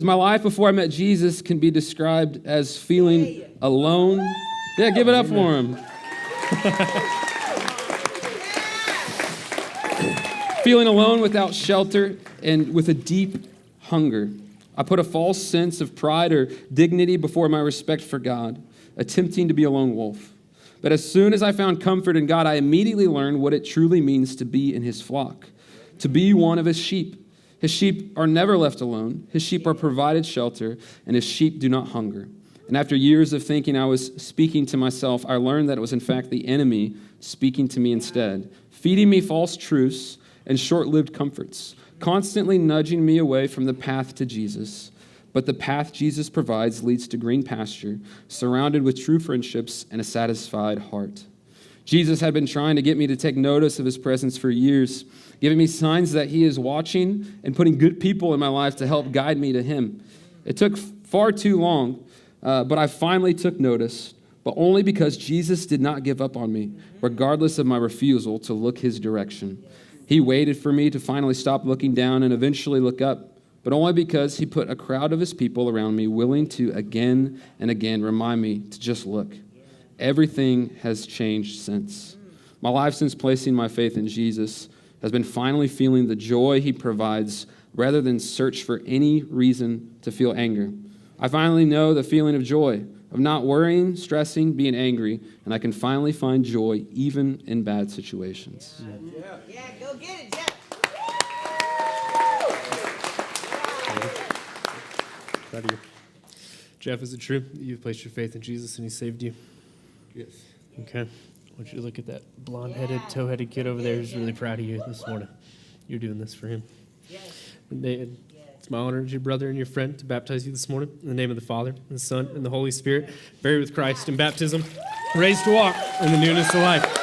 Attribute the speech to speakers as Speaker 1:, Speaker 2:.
Speaker 1: My life before I met Jesus can be described as feeling alone. Yeah, give it up for him. Feeling alone without shelter and with a deep hunger. I put a false sense of pride or dignity before my respect for God, attempting to be a lone wolf. But as soon as I found comfort in God, I immediately learned what it truly means to be in his flock, to be one of his sheep. His sheep are never left alone. His sheep are provided shelter, and his sheep do not hunger. And after years of thinking I was speaking to myself, I learned that it was in fact the enemy speaking to me instead, feeding me false truths and short-lived comforts, constantly nudging me away from the path to Jesus. But the path Jesus provides leads to green pasture, surrounded with true friendships and a satisfied heart. Jesus had been trying to get me to take notice of his presence for years, giving me signs that he is watching and putting good people in my life to help guide me to him. It took far too long, but I finally took notice, but only because Jesus did not give up on me, regardless of my refusal to look his direction. He waited for me to finally stop looking down and eventually look up, but only because he put a crowd of his people around me willing to again and again remind me to just look. Everything has changed since. My life since placing my faith in Jesus has been finally feeling the joy he provides rather than search for any reason to feel anger. I finally know the feeling of joy, of not worrying, stressing, being angry, and I can finally find joy even in bad situations.
Speaker 2: Yeah, go get it, Jeff.
Speaker 3: Proud of you. Jeff, is it true that you've placed your faith in Jesus and he saved you?
Speaker 1: Yes.
Speaker 3: Okay. I want you to look at that blonde-headed, toe-headed kid over there who's really proud of you this morning. You're doing this for him.
Speaker 2: Yes.
Speaker 3: It's my honor as your brother and your friend to baptize you this morning in the name of the Father, and the Son, and the Holy Spirit, buried with Christ in baptism, raised to walk in the newness of life.